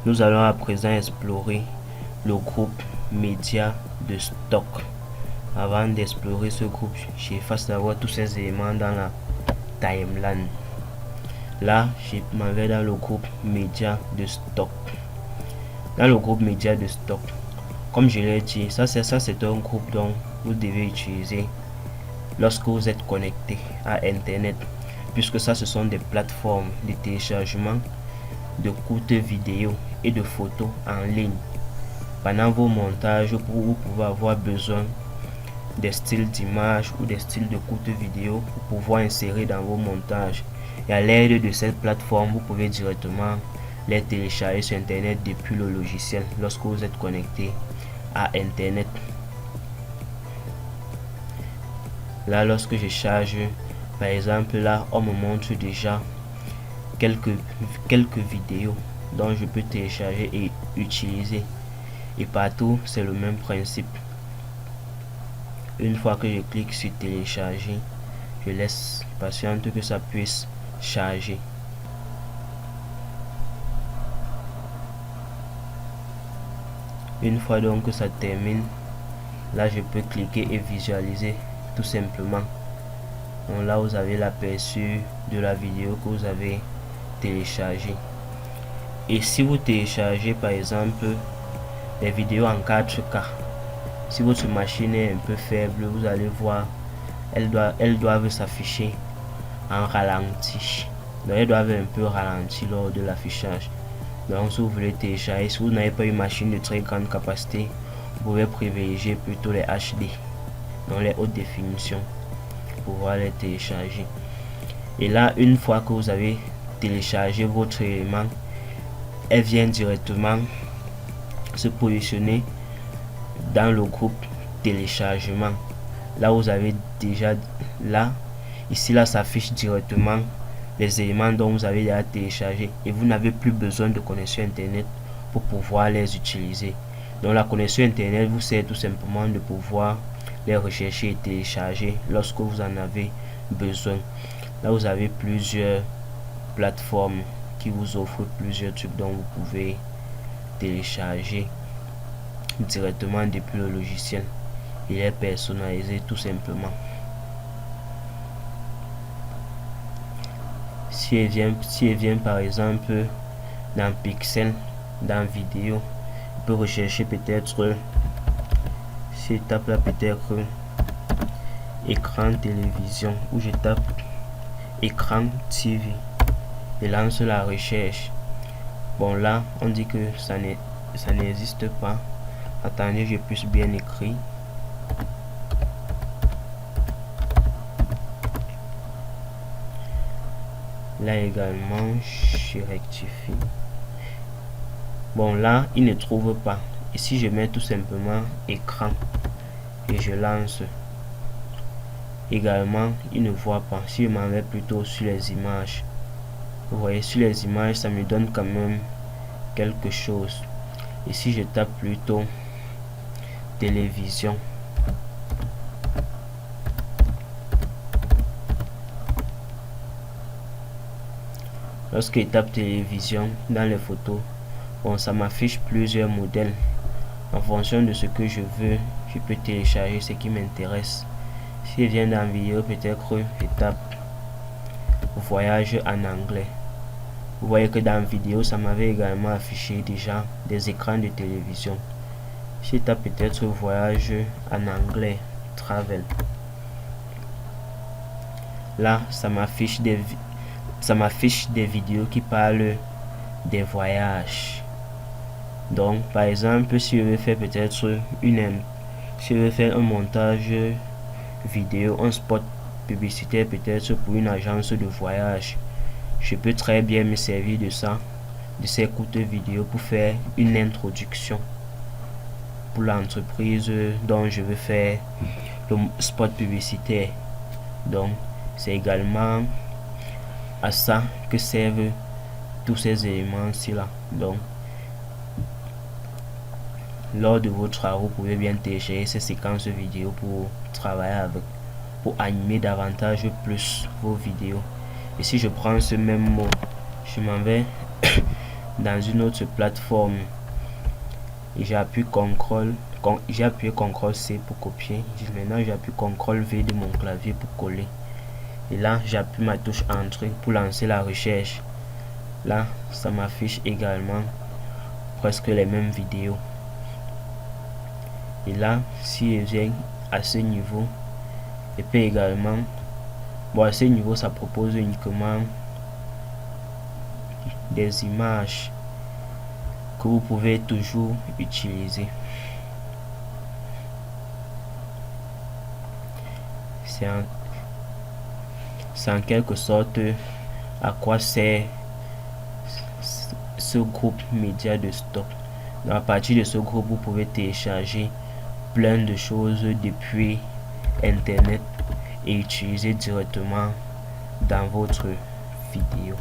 Nous allons à présent explorer le groupe média de stock. Avant d'explorer ce groupe, j'efface d'abord tous ces éléments dans la timeline. Là, je m'en vais dans le groupe média de stock. Dans le groupe média de stock, comme je l'ai dit, ça c'est un groupe dont vous devez utiliser lorsque vous êtes connecté à internet, puisque ça ce sont des plateformes de téléchargement de courtes vidéos et de photos en ligne. Pendant vos montages, vous pouvez avoir besoin des styles d'images ou des styles de courtes vidéos pour pouvoir insérer dans vos montages. Et à l'aide de cette plateforme, vous pouvez directement les télécharger sur internet depuis le logiciel lorsque vous êtes connecté à internet. Là, lorsque je charge, par exemple, là on me montre déjà quelques vidéos dont je peux télécharger et utiliser, et partout c'est le même principe. Une fois que je clique sur télécharger, je laisse patienter que ça puisse charger. Une fois donc que ça termine, là je peux cliquer et visualiser tout simplement. Donc là vous avez l'aperçu de la vidéo que vous avez téléchargée. Et si vous téléchargez par exemple des vidéos en 4K, si votre machine est un peu faible, vous allez voir, elles doivent s'afficher en ralenti. Donc elles doivent un peu ralentir lors de l'affichage. Donc si vous voulez télécharger, si vous n'avez pas une machine de très grande capacité, vous pouvez privilégier plutôt les HD, donc les hautes définitions, pour pouvoir les télécharger. Et là, une fois que vous avez téléchargé votre élément, elle vient directement se positionner dans le groupe téléchargement. Là vous avez déjà, là ici là s'affiche directement les éléments dont vous avez déjà téléchargé, et vous n'avez plus besoin de connexion internet pour pouvoir les utiliser. Donc la connexion internet vous sert tout simplement de pouvoir les rechercher et télécharger lorsque vous en avez besoin. Là vous avez plusieurs plateformes qui vous offrent plusieurs trucs dont vous pouvez télécharger directement depuis le logiciel. Il est personnalisé tout simplement. Si elle vient par exemple dans Pixel, dans vidéo, je peux rechercher peut-être, si je tape là peut-être écran télévision, ou je tape écran TV et lance la recherche. Bon là on dit que ça n'existe pas. Attendez, je puisse bien écrire. Là également je rectifie. Bon là il ne trouve pas. Et si je mets tout simplement écran et je lance, également il ne voit pas. Si je m'en vais plutôt sur les images, vous voyez, sur les images ça me donne quand même quelque chose. Et si je tape plutôt télévision, lorsque je tape télévision dans les photos, bon ça m'affiche plusieurs modèles. En fonction de ce que je veux, je peux télécharger ce qui m'intéresse. Si je viens dans vidéo, peut-être je tape voyage en anglais. Vous voyez que dans vidéo ça m'avait également affiché déjà des écrans de télévision. Si je tape peut-être voyage en anglais, travel, là ça m'affiche des vidéos qui parlent des voyages. Donc par exemple, si je veux faire peut-être si je veux faire un montage vidéo, un spot publicitaire peut-être pour une agence de voyage, je peux très bien me servir de ça, de ces courtes vidéos, pour faire une introduction pour l'entreprise dont je veux faire le spot publicitaire. Donc c'est également à ça que servent tous ces éléments-ci là. Donc lors de vos travaux, vous pouvez bien télécharger ces séquences vidéo pour travailler avec, pour animer davantage plus vos vidéos. Et si je prends ce même mot, je m'en vais dans une autre plateforme, j'ai appuyé CTRL C pour copier. Maintenant j'appuie CTRL V de mon clavier pour coller. Et là j'appuie ma touche entrée pour lancer la recherche. Là ça m'affiche également presque les mêmes vidéos. Et là si je viens à ce niveau, et puis également, bon, à ce niveau ça propose uniquement des images que vous pouvez toujours utiliser. C'est en quelque sorte à quoi sert ce groupe média de stock. Donc, à partir de ce groupe, vous pouvez télécharger plein de choses depuis internet et utiliser directement dans votre vidéo.